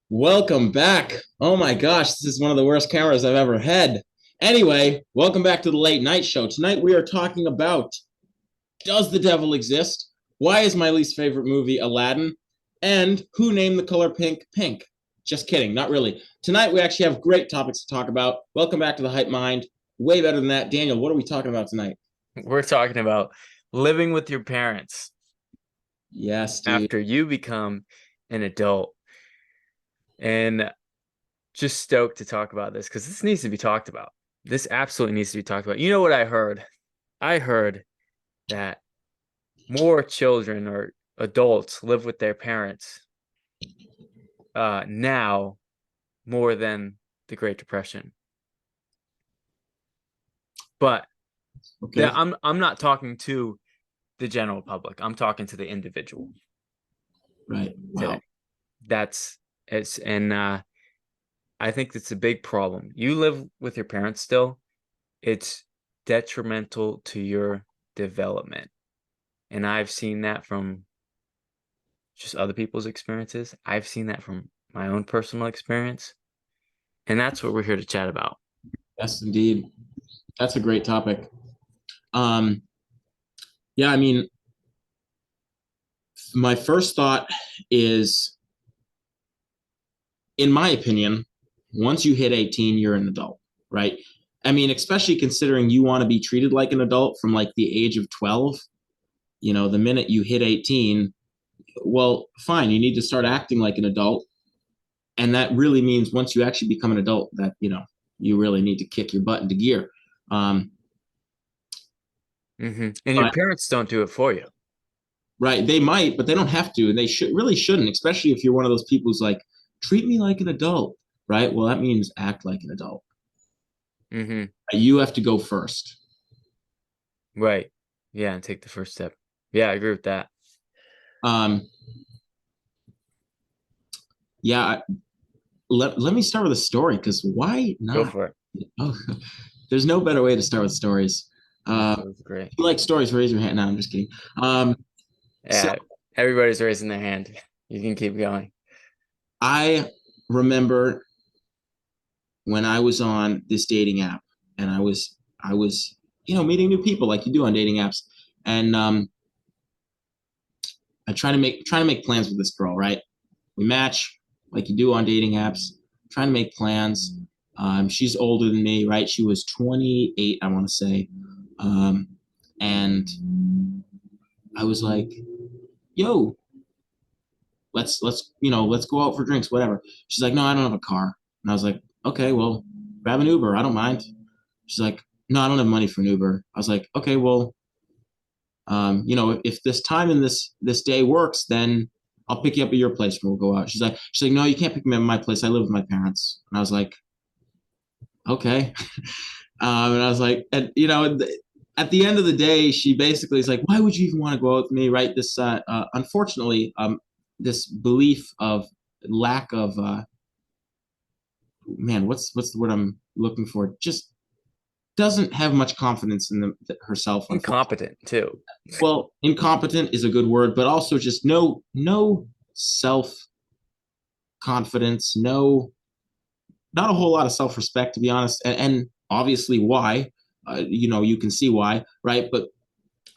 Welcome back. Oh my gosh, this is one of the worst cameras I've ever had. Anyway, welcome back to the late night show. Tonight we are talking about, does the devil exist? Why is my least favorite movie Aladdin? And who named the color pink pink? Just kidding, not really. Tonight we actually have great topics to talk about. Welcome back to the Hype Mind. Way better than that. Daniel, what are we talking about tonight? We're talking about living with your parents. Yes, dude. After you become an adult. And just stoked to talk about this because this needs to be talked about. This absolutely needs to be talked about. You know what I heard? I heard that more children or adults live with their parents now more than the Great Depression. But Okay. I'm not talking to the general public. I'm talking to the individual. Right. Wow. I think it's a big problem. You live with your parents still, it's detrimental to your development. And I've seen that from just other people's experiences. I've seen that from my own personal experience. And that's what we're here to chat about. Yes, indeed. That's a great topic. Yeah, I mean, my first thought is, in my opinion, once you hit 18, you're an adult, right? I mean, especially considering you want to be treated like an adult from like the age of 12. You know, the minute you hit 18, well, fine, you need to start acting like an adult. And that really means once you actually become an adult that, you know, you really need to kick your butt into gear. And your parents don't do it for you. Right. They might, but they don't have to. And they really shouldn't, especially if you're one of those people who's like, treat me like an adult. Right. Well, that means act like an adult. You have to go first. Right. Yeah. And take the first step. Yeah, I agree with that. Yeah. Let me start with a story, because why not? Go for it. Oh, there's no better way to start with stories. That's great. If you like stories, raise your hand. No, I'm just kidding. Yeah, everybody's raising their hand. You can keep going. I remember when I was on this dating app, and I was, you know, meeting new people like you do on dating apps, and I try to make plans with this girl. Right, we match like you do on dating apps. Trying to make plans. She's older than me, right? She was 28, I want to say, and I was like, yo, let's go out for drinks, whatever. She's like, no, I don't have a car. And I was like, okay, well, grab an Uber, I don't mind. She's like, no, I don't have money for an Uber. I was like, okay, well, you know, if this time and this day works, then I'll pick you up at your place and we'll go out. She's like, no, you can't pick me up at my place, I live with my parents. And I was like, okay. And I was like, and you know, at the end of the day, she basically is like, why would you even want to go out with me? Right. This, unfortunately, this belief of lack of, man, what's the word I'm looking for? Just doesn't have much confidence in herself. Incompetent too. Well, incompetent is a good word, but also just no self confidence, not a whole lot of self respect, to be honest, and obviously why. You know, you can see why, right? But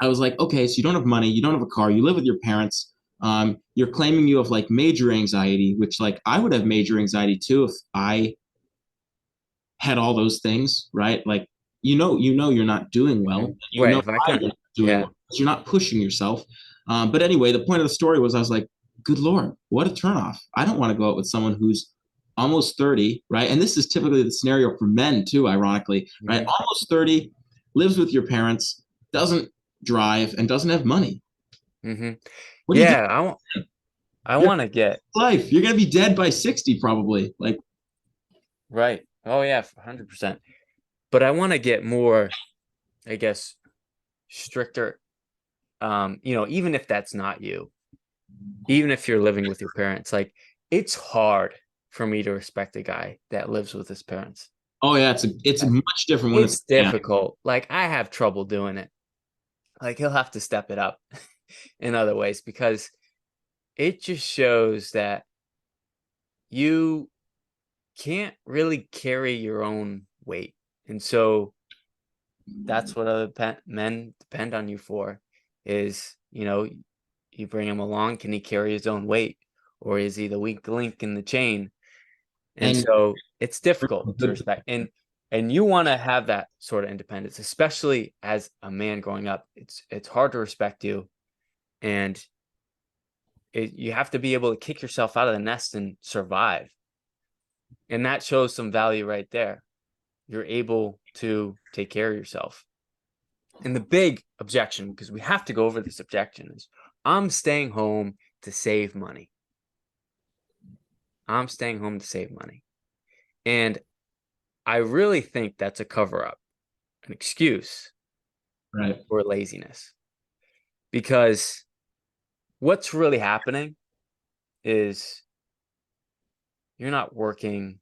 I was like, okay, so you don't have money, you don't have a car, you live with your parents. You're claiming you have like major anxiety, which like I would have major anxiety too if I had all those things, right? Like, you know, you're not doing well. You know, well, you're not pushing yourself. But anyway, the point of the story was, I was like, good Lord, what a turnoff. I don't want to go out with someone who's almost 30, right? And this is typically the scenario for men too, ironically, right? Almost 30, lives with your parents, doesn't drive, and doesn't have money. What do you do? I want to get life. You're gonna be dead by 60, probably. Like, right? Oh yeah, 100%. But I want to get more, I guess, stricter. You know, even if that's not you, even if you're living with your parents, like it's hard for me to respect a guy that lives with his parents. Oh yeah, it's much different when it's It's a man. difficult. Like I have trouble doing it. Like he'll have to step it up in other ways because it just shows that you can't really carry your own weight. And so that's what other men depend on you for is, you bring him along, can he carry his own weight? Or is he the weak link in the chain? And And so it's difficult to respect. And you want to have that sort of independence, especially as a man growing up. It's hard to respect you. And you have to be able to kick yourself out of the nest and survive. And that shows some value right there. You're able to take care of yourself. And the big objection, because we have to go over this objection, is I'm staying home to save money. I'm staying home to save money. And I really think that's a cover up, an excuse right. for laziness. Because what's really happening is you're not working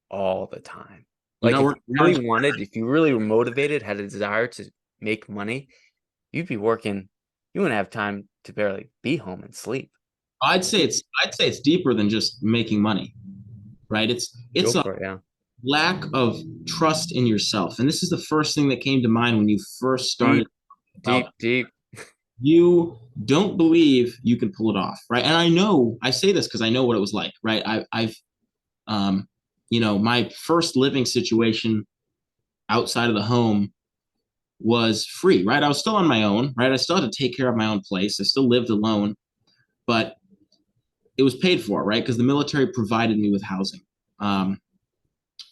all the time. You're Like not if working you hard. really wanted, if you really were motivated, had a desire to make money, you'd be working. You wouldn't have time to barely be home and sleep. I'd say it's deeper than just making money, right? Go It's a for it, yeah. lack of trust in yourself. And this is the first thing that came to mind when you first started Deep, about deep. you don't believe you can pull it off, right? And I say this because I know what it was like, right? I've um, my first living situation outside of the home was free, right? I was still on my own, right? I still had to take care of my own place. I still lived alone, but it was paid for, right? Because the military provided me with housing,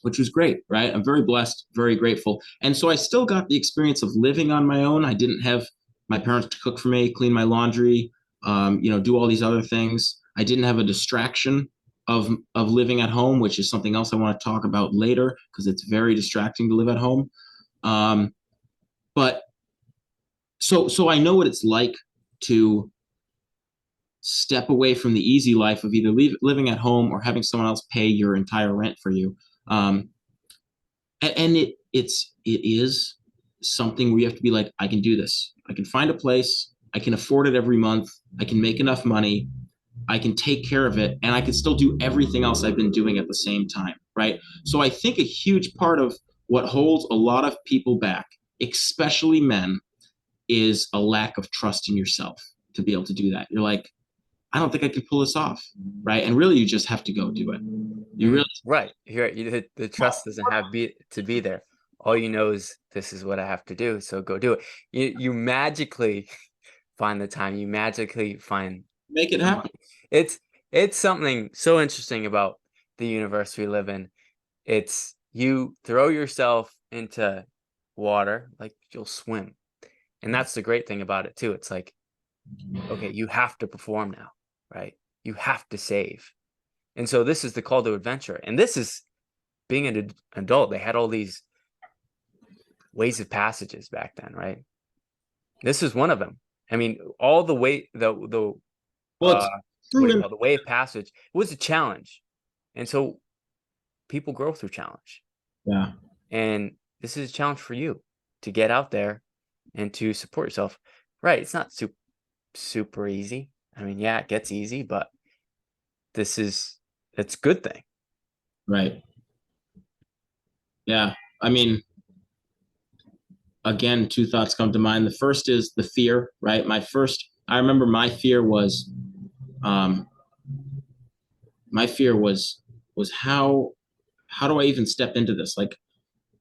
which was great, right? I'm very blessed, very grateful. And so I still got the experience of living on my own. I didn't have my parents to cook for me, clean my laundry, do all these other things. I didn't have a distraction of living at home, which is something else I want to talk about later because it's very distracting to live at home. Um, but so I know what it's like to step away from the easy life of either living at home or having someone else pay your entire rent for you. Um, and it is something where you have to be like, I can do this. I can find a place. I can afford it every month. I can make enough money. I can take care of it, and I can still do everything else I've been doing at the same time, right? So I think a huge part of what holds a lot of people back, especially men, is a lack of trust in yourself to be able to do that. You're like, I don't think I can pull this off, right? And really, you just have to go do it. You really, Right. The trust doesn't have to be there. All you know is this is what I have to do, so go do it. You magically find the time. You magically find make it the money. happen. It's something so interesting about the universe we live in. It's you throw yourself into water, like you'll swim. And that's the great thing about it too. It's like, okay, you have to perform now, right? You have to save. And so this is the call to adventure. And this is being an adult. They had all these ways of passages back then, right? This is one of them. I mean, all the way the Well, uh it's what do you proven. call it? The way of passage was a challenge. And so people grow through challenge. Yeah, And this is a challenge for you to get out there and to support yourself. Right. It's not super easy. I mean, yeah, it gets easy, but it's a good thing. right. Yeah. I mean, again, two thoughts come to mind. The first is the fear, right? I remember um, my fear was how do I even step into this? Like,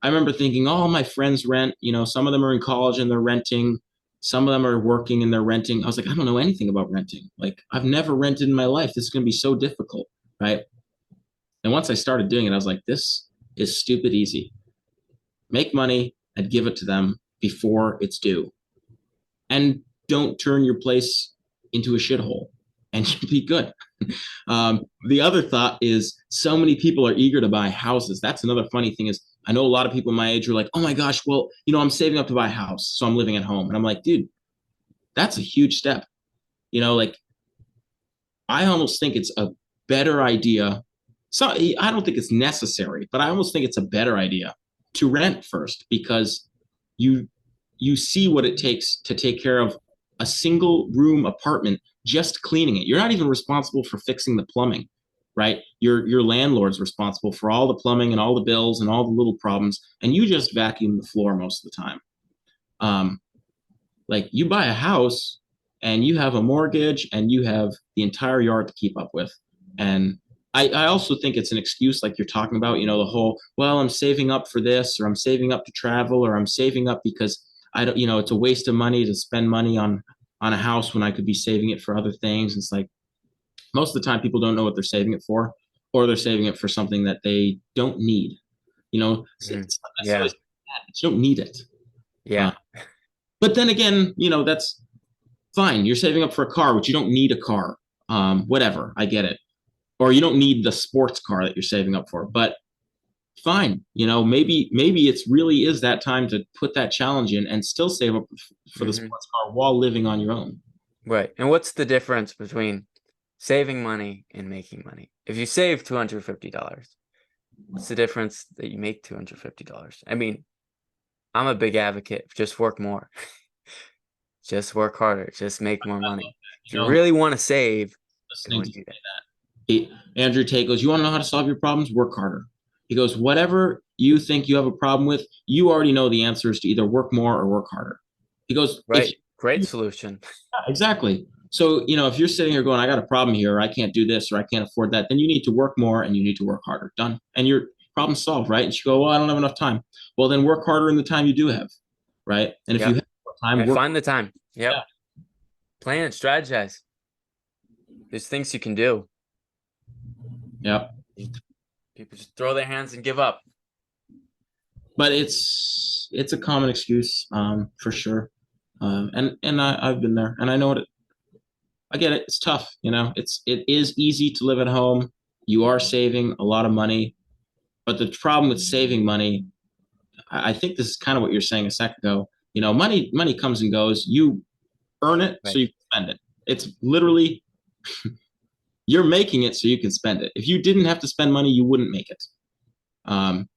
I remember thinking, oh, my friends rent, some of them are in college and they're renting. Some of them are working and they're renting. I was like, I don't know anything about renting. Like, I've never rented in my life. This is going to be so difficult, right? And once I started doing it, I was like, this is stupid easy. Make money and give it to them before it's due. And don't turn your place into a shithole and you'll be good. The other thought is so many people are eager to buy houses. That's another funny thing is I know a lot of people my age are like, oh my gosh, well, I'm saving up to buy a house, so I'm living at home. And I'm like, dude, that's a huge step. Like I almost think it's a better idea. So I don't think it's necessary, but I almost think it's a better idea to rent first, because you you see what it takes to take care of a single room apartment, just cleaning it. You're not even responsible for fixing the plumbing, right? Your landlord's responsible for all the plumbing and all the bills and all the little problems, and you just vacuum the floor most of the time. Um, like, you buy a house and you have a mortgage and you have the entire yard to keep up with. And I also think it's an excuse, like you're talking about, the whole, well, I'm saving up for this, or I'm saving up to travel, or I'm saving up because I don't, it's a waste of money to spend money on a house when I could be saving it for other things. It's like, most of the time people don't know what they're saving it for, or they're saving it for something that they don't need. It's not necessarily Yeah. bad, but you don't need it. Uh, Yeah. but then again, that's fine. You're saving up for a car, which you don't need a car. Whatever, I get it. Or you don't need the sports car that you're saving up for. But fine, maybe it's really is that time to put that challenge in and still save up for the Hmm. sports car while living on your own. Right. And what's the difference between saving money and making money? If you save $250, what's the difference that you make $250? I mean, I'm a big advocate of just work more. Just work harder. Just make more money. If you really want to save, go Listening and to do that. Andrew Tate goes, you want to know how to solve your problems? Work harder. He goes, whatever you think you have a problem with, you already know the answer is to either work more or work harder. He goes, if Right. Great you, solution. exactly. So, if you're sitting here going, I got a problem here, or I can't do this, or I can't afford that, then you need to work more and you need to work harder. Done. And your problem solved, right? And you go, well, I don't have enough time. Well, then work harder in the time you do have, right? And if you Yep. have more time, Right. work. Find the time. Yep. Yeah. Plan and strategize. There's things you can do. Yeah. People just throw their hands and give up. But it's a common excuse, for sure. And I've been there, and I know I get it. It's tough, it is easy to live at home. You are saving a lot of money, but the problem with saving money, I think this is kind of what you're saying a second ago. Money comes and goes. You earn it, so Right. you spend it. It's literally, you're making it so you can spend it. If you didn't have to spend money, you wouldn't make it. Um,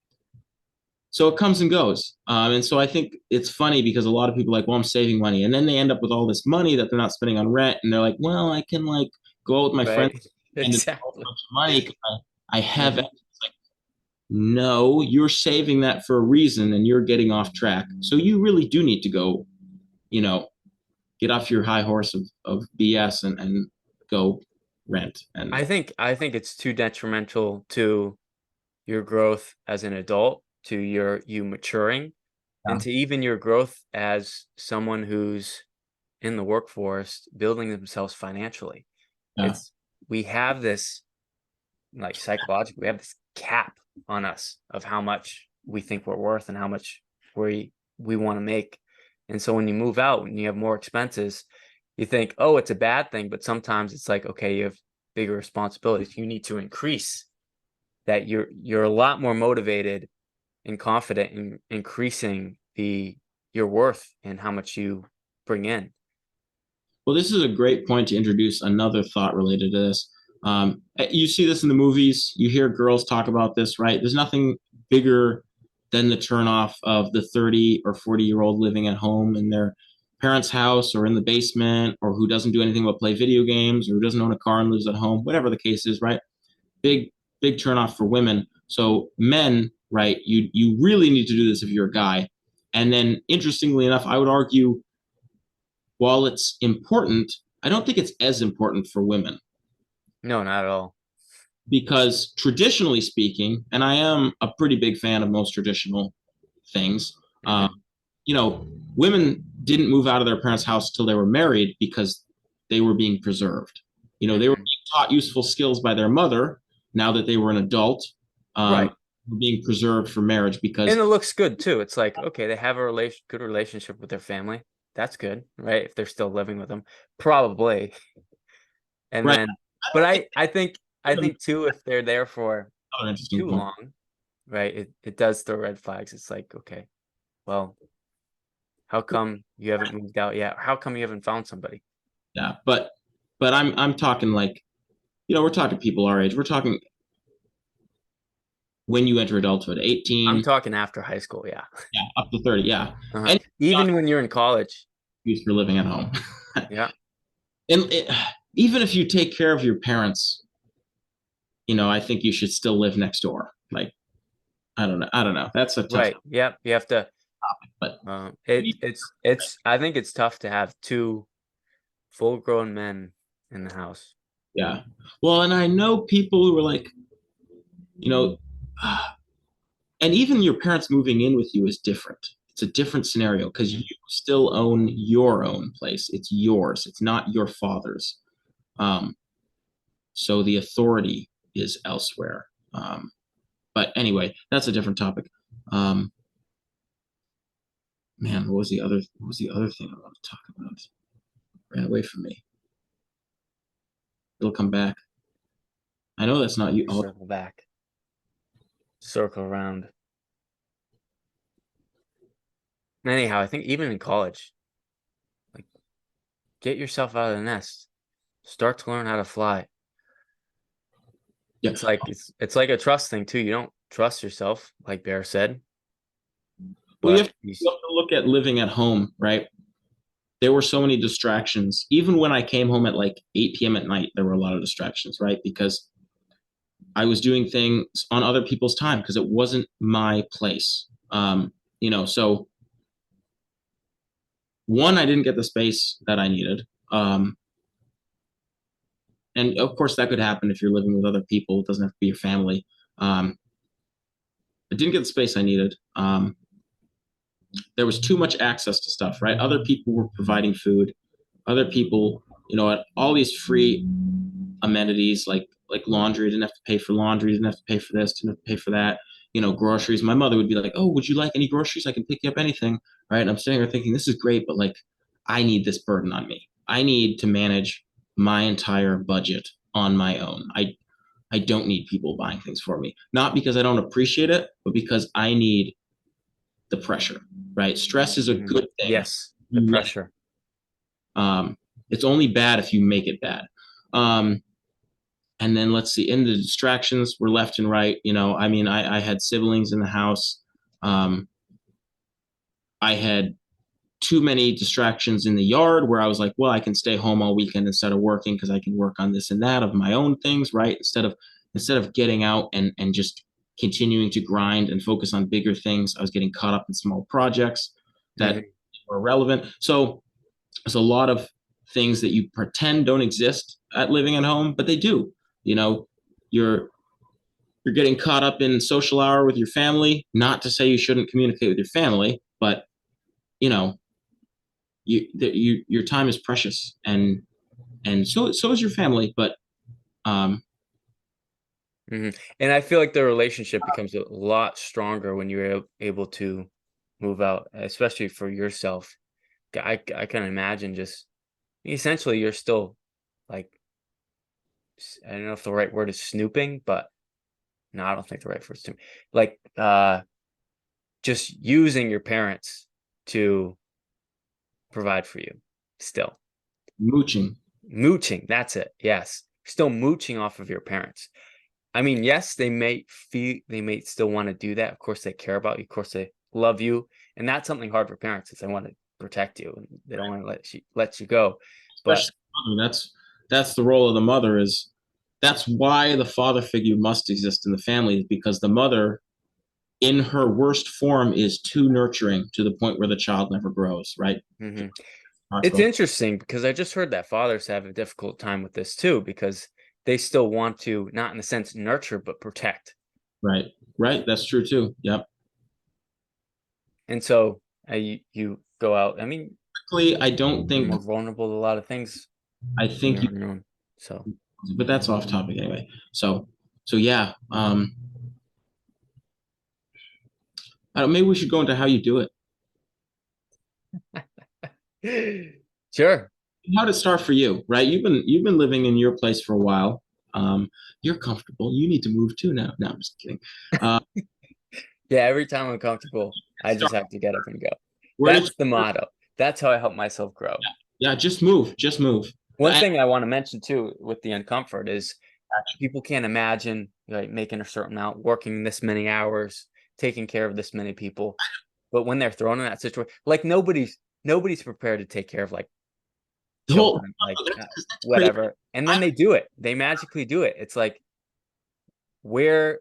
so it comes and goes. And so I think it's funny because a lot of people are like, well, I'm saving money. And then they end up with all this money that they're not spending on rent. And they're like, well, I can like go out with my friends Right. and spend a Exactly. bunch of money because I have it. Mhm. It's like, no, you're saving that for a reason and you're getting off track. So you really do need to go, you know, get off your high horse of BS and go rent. And I think it's too detrimental to your growth as an adult, to you maturing, and yeah, to even your growth as someone who's in the workforce building themselves financially. yeah. It's we have this like psychologically, we have this cap on us of how much we think we're worth and how much we want to make. And so when you move out and you have more expenses, you think, oh, it's a bad thing. But sometimes it's like, okay, you have bigger responsibilities. You need to increase that. You're a lot more motivated and confident in increasing your worth and how much you bring in. Well, this is a great point to introduce another thought related to this. You see this in the movies. You hear girls talk about this, right? There's nothing bigger than the turnoff of the 30 or 40-year-old living at home in their parents' house or in the basement, or who doesn't do anything but play video games, or who doesn't own a car and lives at home, whatever the case is, right? Big, big turnoff for women. So men, right? You really need to do this if you're a guy. And then, interestingly enough, I would argue, while it's important, I don't think it's as important for women, No, not at all. because traditionally speaking, and I am a pretty big fan of most traditional things, um, Hmm. women didn't move out of their parents' house till they were married because they were being preserved. They were Hmm. being taught useful skills by their mother now that they were an adult, Right. being preserved for marriage And because, it looks good too. It's like, okay, they have a good relationship with their family. That's good, right? If they're still living with them, probably. And right? then, I but don't think I think too, if they're there for another interesting too point. long, right? It does throw red flags. It's like, okay, well, how come you haven't moved out yet? How come you haven't found somebody? Yeah, but I'm talking like, we're talking people our age. We're talking when you enter adulthood, I'm 18, talking after high school. Yeah. yeah, up to 30, yeah. Uh-huh. And not Even when you're in college. excuse for living at home. Yeah. And even if you take care of your parents, I think you should still live next door. Like, I don't know. I don't know. That's a tough Right. Yep. You have to. topic, but It's. I think it's tough to have two full-grown men in the house. yeah. Well, and I know people who are like, you know, and even your parents moving in with you is different. It's a different scenario because Mhm. you still own your own place. It's yours. It's not your father's. Um, so the authority is elsewhere. But anyway, that's a different topic. Um, man, what was the other thing I want to talk about? Ran away from me. It'll come back. I know that's not you. Oh, Circle back. Circle around. Anyhow, I think even in college, like get yourself out of the nest. Start to learn how to fly. yeah. It's like a trust thing too. You don't trust yourself, like Bear said, Well, you but have, you have to look at living at home, right? There were so many distractions. Even when I came home at like 8 p.m. at night, there were a lot of distractions, right? Because I was doing things on other people's time because it wasn't my place. So one, I didn't get the space that I needed. And of course, that could happen if you're living with other people. It doesn't have to be your family. I didn't get the space I needed. There was too much access to stuff, right? Other people were providing food. Other people, had all these free amenities like laundry. Didn't have to pay for laundry. Didn't have to pay for this. Didn't have to pay for that. Groceries. My mother would be like, "Oh, would you like any groceries? I can pick you up anything." Right? And I'm sitting there thinking, "This is great, but like, I need this burden on me. I need to manage my entire budget on my own. I don't need people buying things for me. Not because I don't appreciate it, but because I need the pressure, right? Stress is a good thing. yes, the You let it. pressure. It's only bad if you make it bad. Um, and then let's see, in the distractions were left and right. I mean, I had siblings in the house. Um, I had too many distractions in the yard where I was like, well, I can stay home all weekend instead of working because I can work on this and that of my own things, right? Instead of getting out and just continuing to grind and focus on bigger things, I was getting caught up in small projects that Mhm. were relevant. So there's a lot of things that you pretend don't exist at living at home, but they do. You know, you're you're getting caught up in social hour with your family. Not to say you shouldn't communicate with your family, but you know, your time is precious, and so is your family. But And I feel like the relationship becomes a lot stronger when you're able to move out, especially for yourself. I can imagine just essentially you're still like I don't know if the right word is snooping, but no, I don't think the right word is snooping. Like just using your parents to provide for you still. mooching, Mooching, that's it. Yes. Still mooching off of your parents. I mean, yes, they may still want to do that. Of course, they care about you. Of course, they love you, and that's something hard for parents is they want to protect you and they don't want to let you go. But especially the mother. That's the role of the mother. That's why the father figure must exist in the family, is because the mother, in her worst form, is too nurturing to the point where the child never grows. Right? mhm. It's Possible. interesting because I just heard that fathers have a difficult time with this too because they still want to, not in a sense nurture, but protect. Right. Right. That's true too. Yep. And so you go out. I mean, Luckily, I don't you're think. more vulnerable to a lot of things I when think you're you. on your own. So But that's off topic anyway. So yeah. I don't, maybe we should go into how you do it. sure. How did it start for you? Right? You've been living in your place for a while. You're comfortable. You need to move too now. No, I'm just kidding. Uh, Yeah, every time I'm comfortable, I start. just have to get up and go. Where did That's the motto. That's how I help myself grow. Yeah, just move. Just move. One And thing I want to mention too with the uncomfort is people can't imagine like making a certain amount, working this many hours, taking care of this many people. But when they're thrown in that situation, like nobody's prepared to take care of like The whole children, like that's crazy. whatever. And then they do it. They magically do it. It's like we're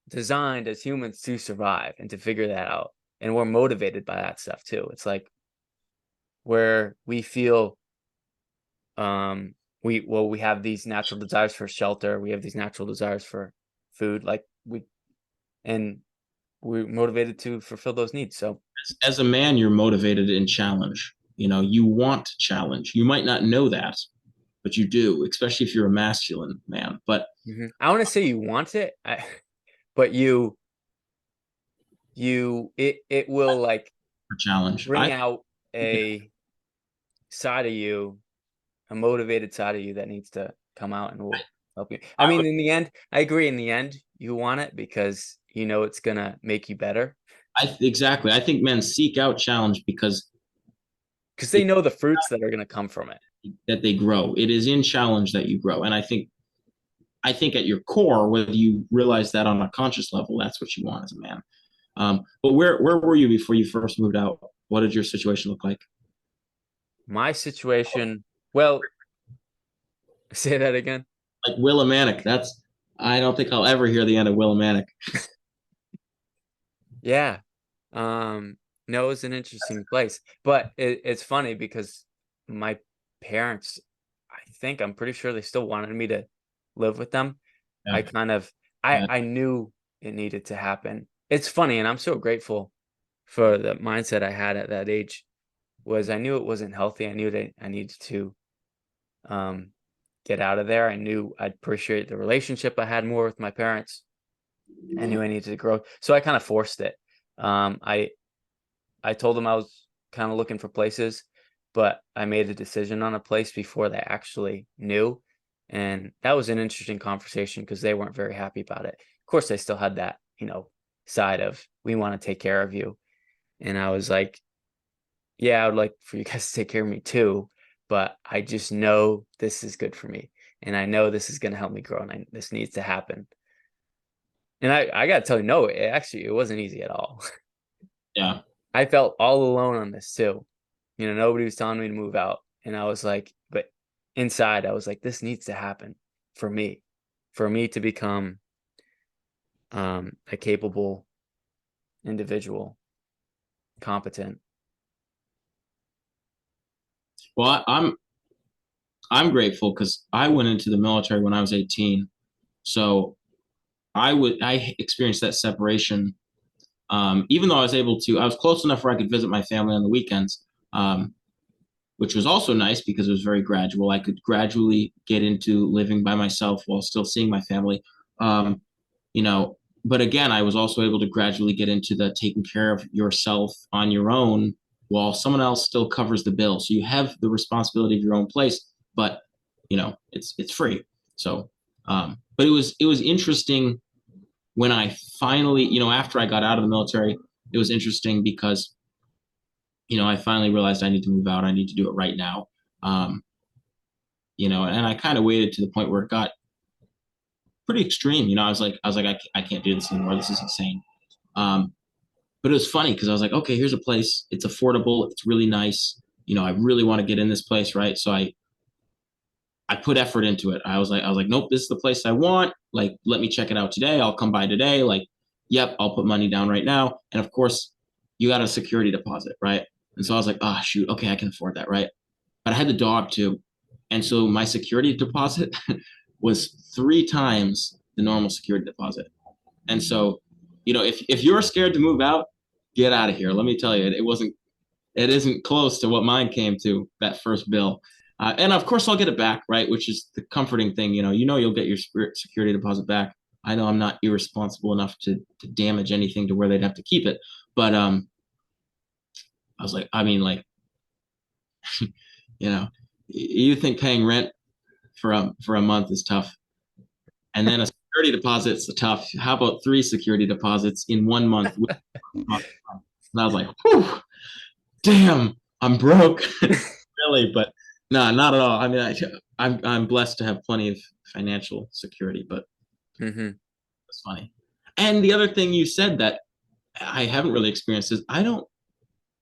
designed as humans to survive and to figure that out. And we're motivated by that stuff too. It's like where we feel we have these natural desires for shelter, we have these natural desires for food, like and we're motivated to fulfill those needs. So As a man, you're motivated in challenge. You want challenge. You might not know that, but you do, especially if you're a masculine man. But I want to say you want it, but it will like for challenge, bring out a side of you, a motivated side of you that needs to come out and will help you. I mean, in the end, I agree. In the end, you want it because you know it's gonna make you better. Exactly. I think men seek out challenge because They know the fruits that are gonna come from it. that they grow. It is in challenge that you grow, and I think at your core, whether you realize that on a conscious level, that's what you want as a man. But where were you before you first moved out? What did your situation look like? My situation, well, say that again. Like Willimantic. I don't think I'll ever hear the end of Willimantic. Yeah. No, it's an interesting place. But it's funny because my parents, I'm pretty sure they still wanted me to live with them. Yeah, I kind of yeah. I knew it needed to happen. It's funny, and I'm so grateful for the mindset I had at that age, was I knew it wasn't healthy. I knew that I needed to um get out of there. I knew I'd appreciate the relationship I had more with my parents. I knew I needed to grow. So I kind of forced it. I told them I was kind of looking for places, but I made a decision on a place before they actually knew. And that was an interesting conversation because they weren't very happy about it. Of course, they still had that, side of we want to take care of you. And I was like, yeah, I would like for you guys to take care of me too, but I just know this is good for me. And I know this is going to help me grow and this needs to happen. And I got to tell you, no, it wasn't easy at all. Yeah. I felt all alone on this too. Nobody was telling me to move out. And I was like, but inside, I was like, this needs to happen for me to become a capable individual, competent. Well, I'm grateful because I went into the military when I was 18. So I experienced that separation. Even though I was close enough where I could visit my family on the weekends, which was also nice because it was very gradual. I could gradually get into living by myself while still seeing my family. Um, you know, but again, I was also able to gradually get into the taking care of yourself on your own while someone else still covers the bill. So you have the responsibility of your own place, but it's free. So, but it was interesting when I finally, after I got out of the military, it was interesting because, I finally realized I need to move out. I need to do it right now. Um, and I kind of waited to the point where it got pretty extreme. I was like, I can't do this anymore. This is insane. Um, but it was funny because I was like, okay, here's a place. It's affordable. It's really nice. I really want to get in this place, right? So I put effort into it. I was like, nope, this is the place I want. Like, let me check it out today. I'll come by today. Like, yep, I'll put money down right now. And of course, you got a security deposit, right? And so I was like, oh shoot, okay, I can afford that, right? But I had the dog too. And so my security deposit was 3 times the normal security deposit. And so, if you're scared to move out, get out of here. Let me tell you, it isn't close to what mine came to that first bill. And of course, I'll get it back, right? Which is the comforting thing. You'll get your security deposit back. I know I'm not irresponsible enough to damage anything to where they'd have to keep it, but I was like, I mean, like, you know, you think paying rent for a month is tough, and then a security deposit's tough. How about 3 security deposits in one month? And I was like, whew, damn, I'm broke. Really, but no, not at all. I mean, I'm blessed to have plenty of financial security, but Mm-hmm. it's funny. And the other thing you said that I haven't really experienced is I don't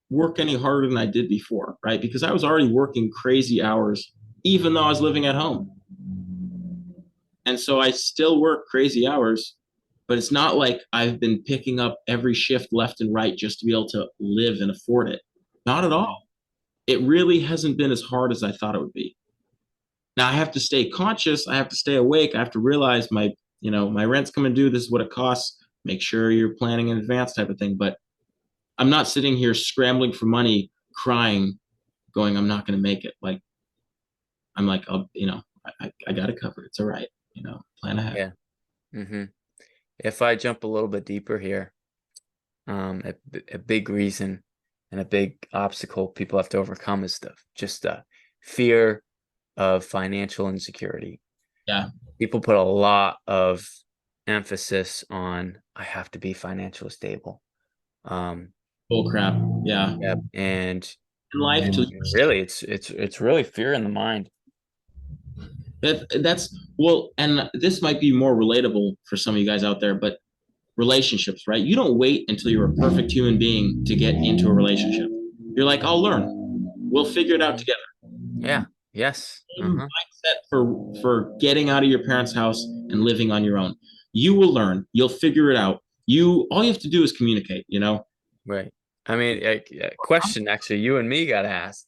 work any harder than I did before, right? Because I was already working crazy hours, even though I was living at home. And so I still work crazy hours, but it's not like I've been picking up every shift left and right just to be able to live and afford it. Not at all. It really hasn't been as hard as I thought it would be. Now I have to stay conscious, I have to stay awake, I have to realize my rent's coming due, this is what it costs. Make sure you're planning in advance type of thing. But I'm not sitting here scrambling for money, crying, going, I'm not going to make it. Like, I'm like, I got it covered. It's all right. Plan ahead. Yeah. Mm-hmm. If I jump a little bit deeper here, a big reason and a big obstacle people have to overcome is the fear of financial insecurity. Yeah. People put a lot of emphasis on I have to be financially stable. Bull crap. Yeah. Yep, and In life, till really, it's really fear in the mind. that's well, and this might be more relatable for some of you guys out there, but relationships, right? You don't wait until you're a perfect human being to get into a relationship. You're like, I'll learn. We'll figure it out together. Yeah. Yes. Mindset for getting out of your parents' house and living on your own. You will learn. You'll figure it out. All you have to do is communicate. Right. I mean, a question actually you and me got asked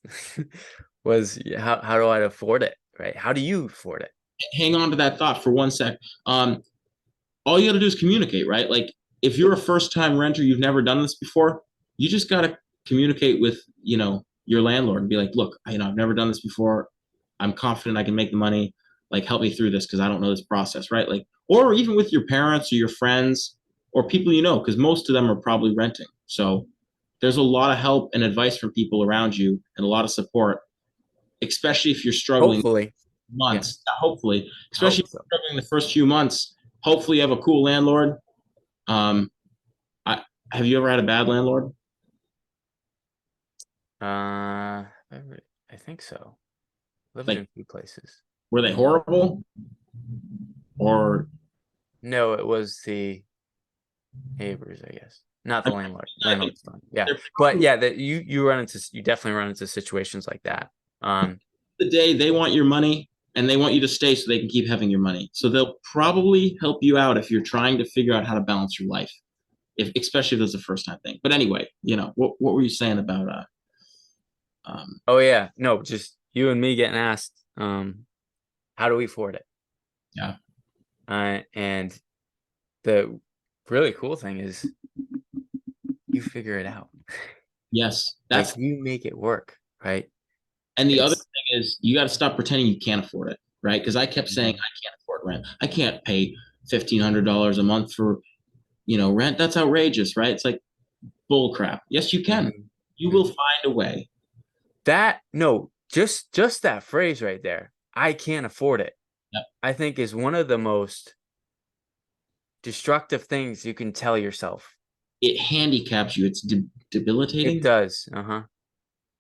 was how do I afford it? Right? How do you afford it? Hang on to that thought for 1 sec. All you got to do is communicate, right? Like if you're a first time renter, you've never done this before, you just got to communicate with, your landlord and be like, look, I've never done this before. I'm confident I can make the money. Like, help me through this because I don't know this process, right? Like, or even with your parents or your friends or people because most of them are probably renting. So there's a lot of help and advice from people around you and a lot of support, especially if you're struggling Hopefully. Yeah. months. Hopefully, I especially hope if so. you're struggling the first few months. Hopefully, you have a cool landlord. Um, have you ever had a bad landlord? I think so. Lived in Like, a few places. were they horrible? Or No, it was the neighbors, I guess. Not I the mean, landlord. I think Landlord's fine. Yeah. they're But probably yeah, that you definitely run into situations like that. the day they want your money and they want you to stay so they can keep having your money. So they'll probably help you out if you're trying to figure out how to balance your life, especially if it's a first time thing. But anyway, what were you saying about Oh yeah, no, just you and me getting asked, how do we afford it? yeah. And the really cool thing is you figure it out. Yes, Like that's you make it work, right? and the other It's thing is you got to stop pretending you can't afford it, right? Because I kept saying I can't afford rent. I can't pay $1,500 a month for rent. That's outrageous, right? It's like bull crap. Yes, you can. Mhm, You will mhm. find a way. That no, just that phrase right there. I can't afford it. Yep. I think is one of the most destructive things you can tell yourself. It handicaps you. It's It debilitating. does. Uh-huh.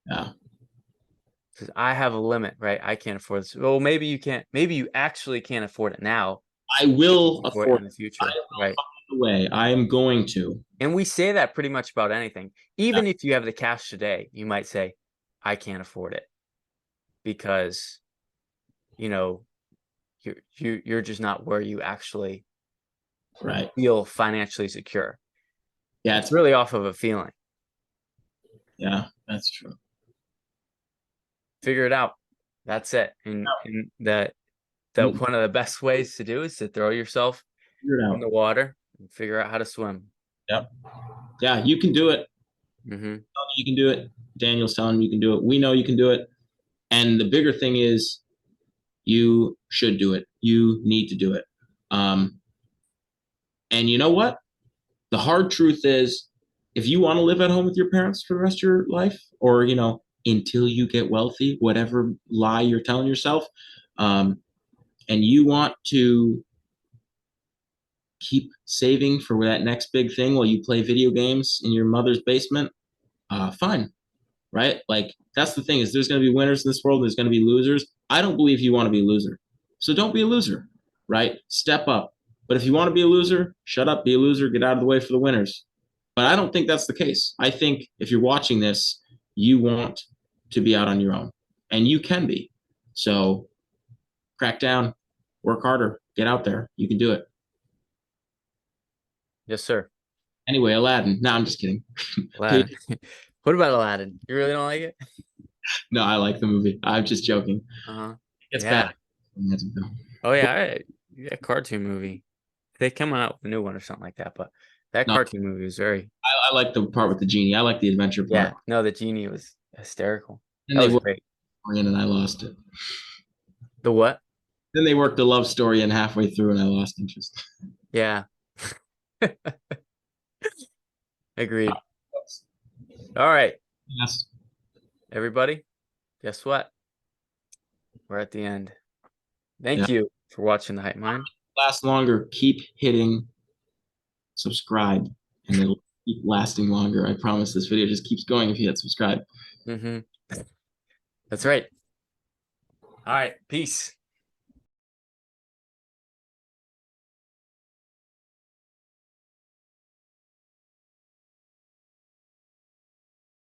Yeah. 'Cause I have a limit, right? I can't afford this. Well, maybe you can't. Maybe you actually can't afford it now. I will Afford it afford in the it. I future, will right? find a way. I am going to. And we say that pretty much about anything. Yeah. Even if you have the cash today, you might say, "I can't afford it," because you know you're just not where you actually Right. feel financially secure. Yeah. It's really off of a feeling. Yeah. That's true. Figure it out. That's it. And that Mm, one of the best ways to do is to throw yourself figure it in out. the water and figure out how to swim. Yep. Yeah. You can do it. Hmm. You can do it. Daniel's telling me you can do it. We know you can do it. And the bigger thing is you should do it. You need to do it. Um, and you know what? The hard truth is if you want to live at home with your parents for the rest of your life, or, until you get wealthy, whatever lie you're telling yourself, um, and you want to keep saving for that next big thing while you play video games in your mother's basement, fine, right? Like that's the thing is there's going to be winners in this world. And there's going to be losers. I don't believe you want to be a loser. So don't be a loser, right? Step up. But if you want to be a loser, shut up, be a loser, get out of the way for the winners. But I don't think that's the case. I think if you're watching this, you want to be out on your own, and you can be. So crack down, work harder, get out there. You can do it. Yes, sir. Anyway, Aladdin. No, I'm just kidding. Aladdin. What about Aladdin? You really don't like it? No, I like the movie. I'm just joking. Uh-huh. It's Yeah. bad. Oh yeah, yeah, cartoon movie. They come out with a new one or something like that, but that No, cartoon movie was very I like the part with the genie. I like the adventure yeah. part. No, the genie was hysterical. Then That they was worked great. in and I lost it. The what? Then they worked the love story in halfway through and I lost interest. Yeah. Agreed. All right, Yes. everybody. Guess what? We're at the end. Yeah. Thank you for watching the Hype Mind. Last longer. Keep hitting subscribe and it'll keep lasting longer. I promise this video just keeps going if you hit subscribe. That's right. All right. Peace.